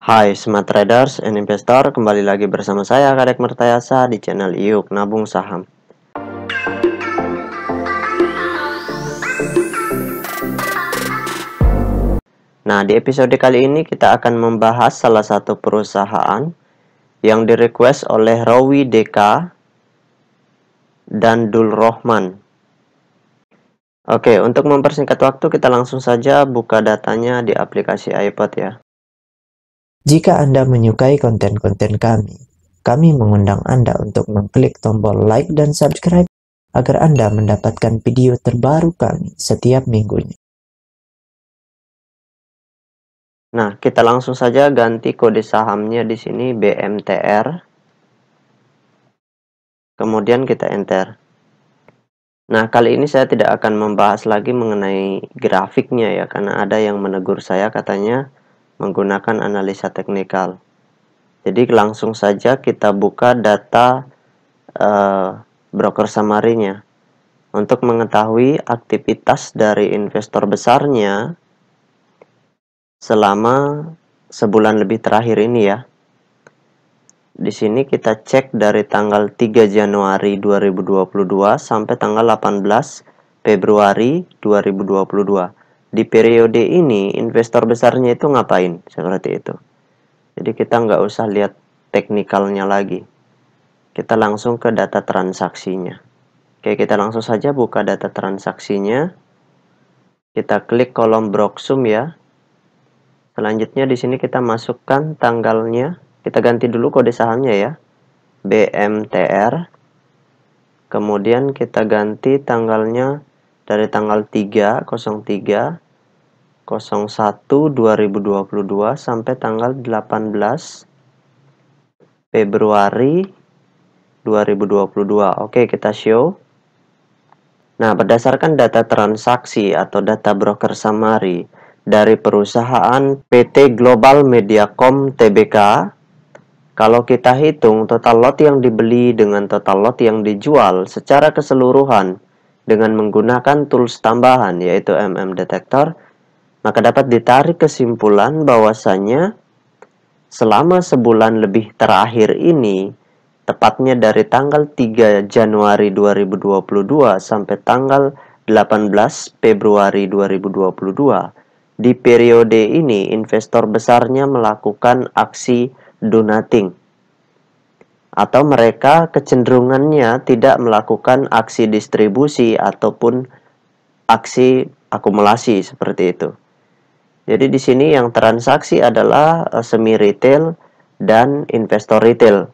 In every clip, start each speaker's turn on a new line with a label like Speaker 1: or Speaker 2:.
Speaker 1: Hai Smart Traders and Investor, kembali lagi bersama saya Kadek Mertayasa di channel Iuk Nabung Saham. Nah, di episode kali ini kita akan membahas salah satu perusahaan yang direquest oleh Rawi Deka dan Dul Rohman. Oke, untuk mempersingkat waktu kita langsung saja buka datanya di aplikasi iPod ya.
Speaker 2: Jika Anda menyukai konten-konten kami mengundang Anda untuk mengklik tombol like dan subscribe agar Anda mendapatkan video terbaru kami setiap minggunya.
Speaker 1: Nah, kita langsung saja ganti kode sahamnya di sini BMTR. Kemudian kita enter. Nah, kali ini saya tidak akan membahas lagi mengenai grafiknya ya, karena ada yang menegur saya katanya menggunakan analisa teknikal. Jadi langsung saja kita buka data broker summary-nya. Untuk mengetahui aktivitas dari investor besarnya selama sebulan lebih terakhir ini ya. Di sini kita cek dari tanggal 3 Januari 2022 sampai tanggal 18 Februari 2022. Di periode ini investor besarnya itu ngapain? Seperti itu. Jadi kita nggak usah lihat teknikalnya lagi. Kita langsung ke data transaksinya. Oke, kita langsung saja buka data transaksinya. Kita klik kolom Broksum ya. Selanjutnya di sini kita masukkan tanggalnya. Kita ganti dulu kode sahamnya ya, BMTR. Kemudian kita ganti tanggalnya dari tanggal 3/01/2022 sampai tanggal 18 Februari 2022. Oke, kita show. Nah, berdasarkan data transaksi atau data broker summary dari perusahaan PT Global Mediacom Tbk, kalau kita hitung total lot yang dibeli dengan total lot yang dijual secara keseluruhan dengan menggunakan tools tambahan yaitu Detektor, maka dapat ditarik kesimpulan bahwasannya selama sebulan lebih terakhir ini, tepatnya dari tanggal 3 Januari 2022 sampai tanggal 18 Februari 2022, di periode ini investor besarnya melakukan aksi do nothing, atau mereka kecenderungannya tidak melakukan aksi distribusi ataupun aksi akumulasi seperti itu. Jadi di sini yang transaksi adalah semi retail dan investor retail.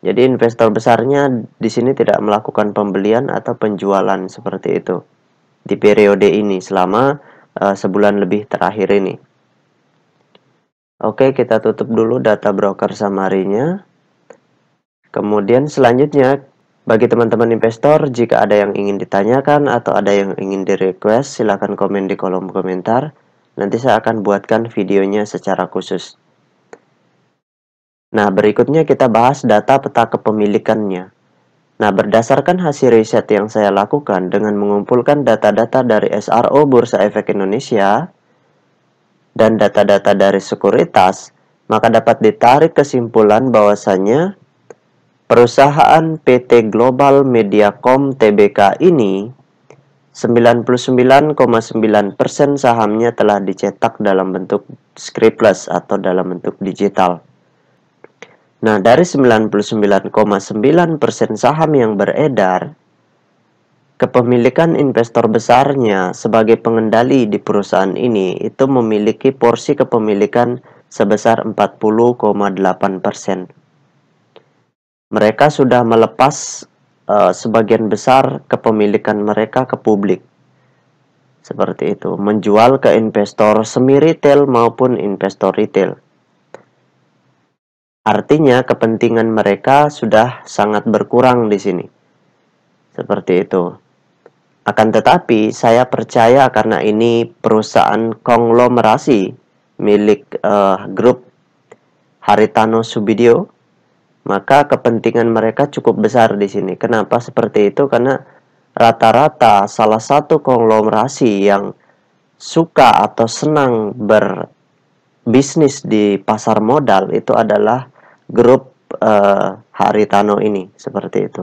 Speaker 1: Jadi investor besarnya di sini tidak melakukan pembelian atau penjualan seperti itu di periode ini selama sebulan lebih terakhir ini. Oke, kita tutup dulu data broker summary-nya. Kemudian selanjutnya, bagi teman-teman investor, jika ada yang ingin ditanyakan atau ada yang ingin di-request, silahkan komen di kolom komentar. Nanti saya akan buatkan videonya secara khusus. Nah, berikutnya kita bahas data peta kepemilikannya. Nah, berdasarkan hasil riset yang saya lakukan dengan mengumpulkan data-data dari SRO Bursa Efek Indonesia dan data-data dari sekuritas, maka dapat ditarik kesimpulan bahwasannya perusahaan PT Global Mediacom Tbk ini 99,9% sahamnya telah dicetak dalam bentuk scriptless atau dalam bentuk digital. Nah, dari 99,9% saham yang beredar, kepemilikan investor besarnya sebagai pengendali di perusahaan ini itu memiliki porsi kepemilikan sebesar 40,8%. Mereka sudah melepas sebagian besar kepemilikan mereka ke publik. Seperti itu, menjual ke investor semi retail maupun investor retail. Artinya kepentingan mereka sudah sangat berkurang di sini. Seperti itu. Akan tetapi saya percaya karena ini perusahaan konglomerasi milik grup Haritano Subidyo, maka kepentingan mereka cukup besar di sini. Kenapa seperti itu? Karena rata-rata salah satu konglomerasi yang suka atau senang bisnis di pasar modal itu adalah grup Haritano ini, seperti itu.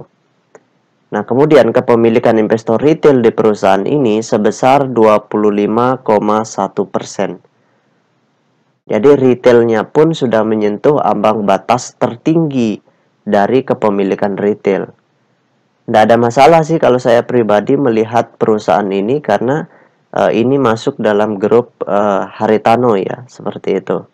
Speaker 1: Nah, kemudian kepemilikan investor retail di perusahaan ini sebesar 25,1%. Jadi retailnya pun sudah menyentuh ambang batas tertinggi dari kepemilikan retail. Tidak ada masalah sih kalau saya pribadi melihat perusahaan ini, karena ini masuk dalam grup Haritano ya, seperti itu.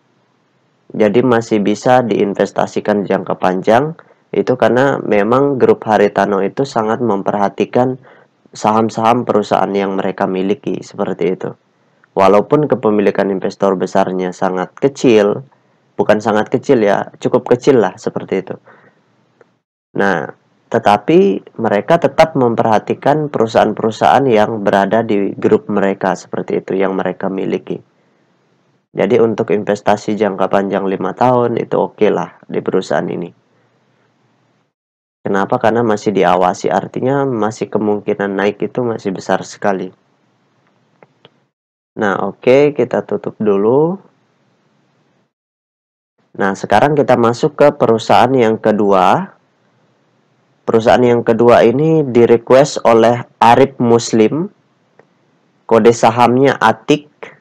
Speaker 1: Jadi masih bisa diinvestasikan jangka panjang, itu karena memang grup Haritano itu sangat memperhatikan saham-saham perusahaan yang mereka miliki, seperti itu. Walaupun kepemilikan investor besarnya sangat kecil, bukan sangat kecil ya, cukup kecil lah, seperti itu. Nah, tetapi mereka tetap memperhatikan perusahaan-perusahaan yang berada di grup mereka, seperti itu, yang mereka miliki. Jadi untuk investasi jangka panjang 5 tahun itu oke lah di perusahaan ini. Kenapa? Karena masih diawasi, artinya masih kemungkinan naik itu masih besar sekali. Nah, oke, kita tutup dulu. Nah, sekarang kita masuk ke perusahaan yang kedua. Perusahaan yang kedua ini di-request oleh Arif Muslim. Kode sahamnya ATIK.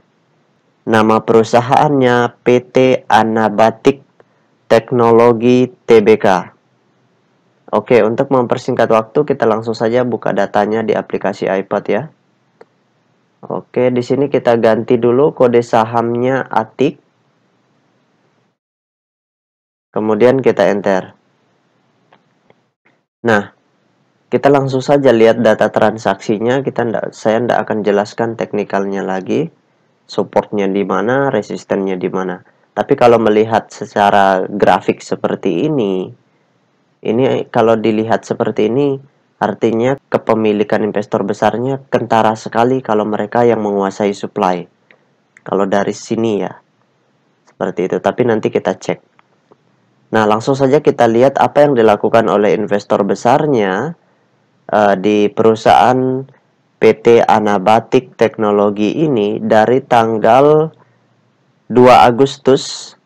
Speaker 1: Nama perusahaannya PT Anabatik Teknologi Tbk. Oke, untuk mempersingkat waktu kita langsung saja buka datanya di aplikasi iPad ya. Oke, di sini kita ganti dulu kode sahamnya ATIK. Kemudian kita enter. Nah, kita langsung saja lihat data transaksinya. Saya tidak akan jelaskan teknikalnya lagi. Supportnya di mana, resistennya di mana. Tapi kalau melihat secara grafik seperti ini kalau dilihat seperti ini, artinya kepemilikan investor besarnya kentara sekali kalau mereka yang menguasai supply. Kalau dari sini ya, seperti itu. Tapi nanti kita cek. Nah, langsung saja kita lihat apa yang dilakukan oleh investor besarnya di perusahaan PT Anabatik Teknologi ini dari tanggal 2 Agustus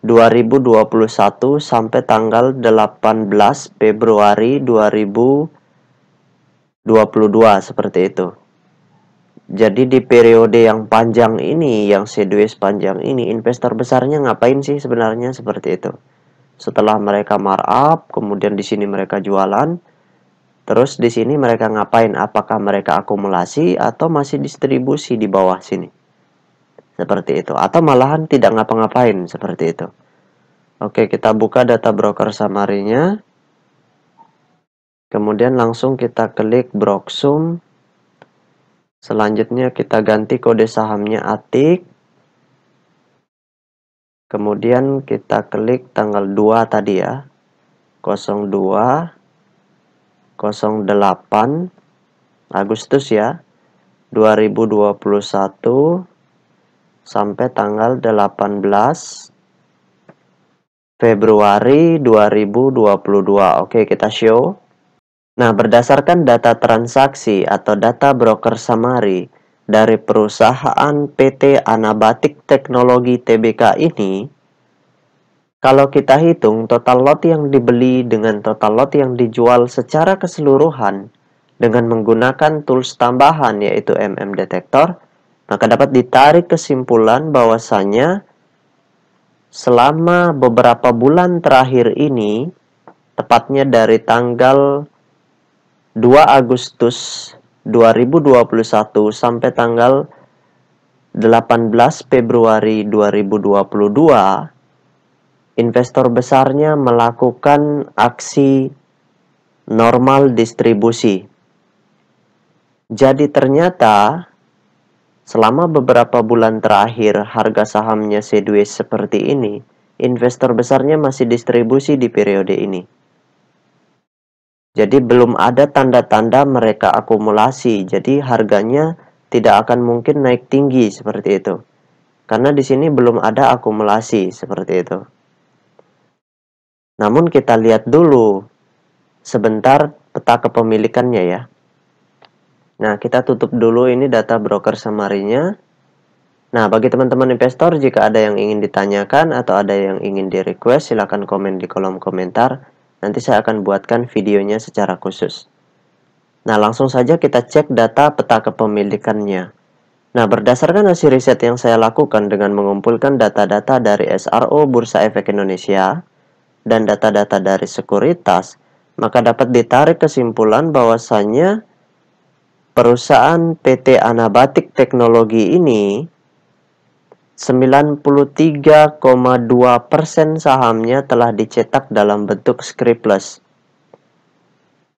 Speaker 1: 2021 sampai tanggal 18 Februari 2022, seperti itu. Jadi di periode yang panjang ini, yang sideways panjang ini, investor besarnya ngapain sih sebenarnya, seperti itu. Setelah mereka markup, kemudian di sini mereka jualan, terus di sini mereka ngapain? Apakah mereka akumulasi atau masih distribusi di bawah sini? Seperti itu. Atau malahan tidak ngapa-ngapain, seperti itu. Oke, kita buka data broker summary-nya. Kemudian langsung kita klik Broksum. Selanjutnya kita ganti kode sahamnya ATIK. Kemudian kita klik tanggal 2 tadi ya. 02 08 Agustus ya. 2021 sampai tanggal 18 Februari 2022. Oke, kita show. Nah, berdasarkan data transaksi atau data broker summary dari perusahaan PT Anabatik Teknologi Tbk ini, kalau kita hitung total lot yang dibeli dengan total lot yang dijual secara keseluruhan dengan menggunakan tools tambahan yaitu Detektor, maka dapat ditarik kesimpulan bahwasanya selama beberapa bulan terakhir ini, tepatnya dari tanggal 2 Agustus 2021 sampai tanggal 18 Februari 2022, investor besarnya melakukan aksi normal distribusi. Jadi ternyata selama beberapa bulan terakhir harga sahamnya sideways seperti ini, investor besarnya masih distribusi di periode ini. Jadi belum ada tanda-tanda mereka akumulasi. Jadi harganya tidak akan mungkin naik tinggi seperti itu. Karena di sini belum ada akumulasi seperti itu. Namun kita lihat dulu sebentar peta kepemilikannya ya. Nah, kita tutup dulu ini data broker summary-nya. Nah, bagi teman-teman investor, jika ada yang ingin ditanyakan atau ada yang ingin di-request, silakan komen di kolom komentar. Nanti saya akan buatkan videonya secara khusus. Nah, langsung saja kita cek data peta kepemilikannya. Nah, berdasarkan hasil riset yang saya lakukan dengan mengumpulkan data-data dari SRO Bursa Efek Indonesia dan data-data dari sekuritas, maka dapat ditarik kesimpulan bahwasannya perusahaan PT Anabatik Teknologi ini 93,2% sahamnya telah dicetak dalam bentuk scriptless.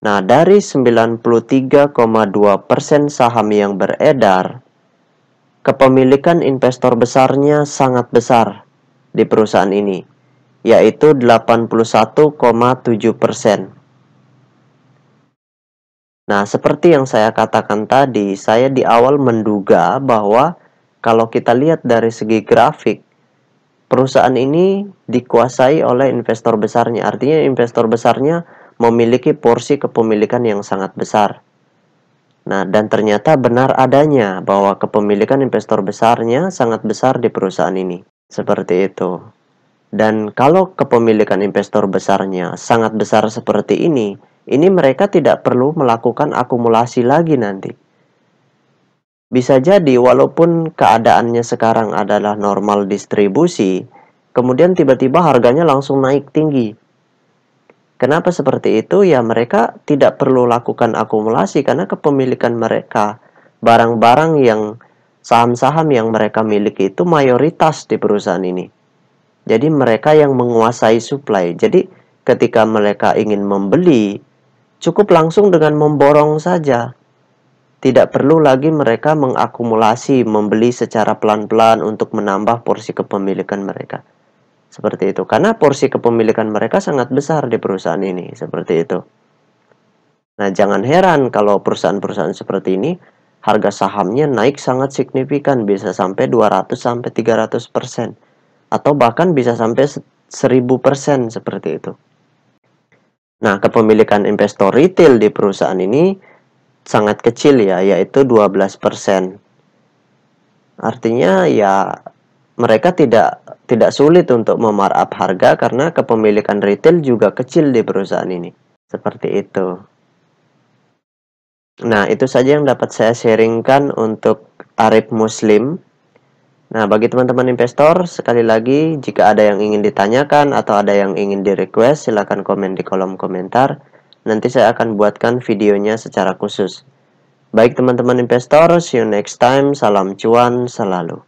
Speaker 1: Nah, dari 93,2% saham yang beredar, kepemilikan investor besarnya sangat besar di perusahaan ini, yaitu 81,7%. Nah, seperti yang saya katakan tadi, saya di awal menduga bahwa kalau kita lihat dari segi grafik, perusahaan ini dikuasai oleh investor besarnya. Artinya investor besarnya memiliki porsi kepemilikan yang sangat besar. Nah, dan ternyata benar adanya bahwa kepemilikan investor besarnya sangat besar di perusahaan ini. Seperti itu. Dan kalau kepemilikan investor besarnya sangat besar seperti ini mereka tidak perlu melakukan akumulasi lagi nanti. Bisa jadi walaupun keadaannya sekarang adalah normal distribusi, kemudian tiba-tiba harganya langsung naik tinggi. Kenapa seperti itu? Ya mereka tidak perlu lakukan akumulasi karena kepemilikan mereka, barang-barang yang saham-saham yang mereka miliki itu mayoritas di perusahaan ini. Jadi mereka yang menguasai supply. Jadi ketika mereka ingin membeli, cukup langsung dengan memborong saja. Tidak perlu lagi mereka mengakumulasi, membeli secara pelan-pelan untuk menambah porsi kepemilikan mereka. Seperti itu. Karena porsi kepemilikan mereka sangat besar di perusahaan ini. Seperti itu. Nah, jangan heran kalau perusahaan-perusahaan seperti ini, harga sahamnya naik sangat signifikan. Bisa sampai 200-300%. Atau bahkan bisa sampai 1000% seperti itu. Nah, kepemilikan investor retail di perusahaan ini sangat kecil ya, yaitu 12%. Artinya ya mereka tidak sulit untuk memarkup harga karena kepemilikan retail juga kecil di perusahaan ini. Seperti itu. Nah, itu saja yang dapat saya sharingkan untuk Arif Muslim. Nah, bagi teman-teman investor, sekali lagi jika ada yang ingin ditanyakan atau ada yang ingin di-request, silakan komen di kolom komentar. Nanti saya akan buatkan videonya secara khusus. Baik teman-teman investor, see you next time. Salam cuan selalu.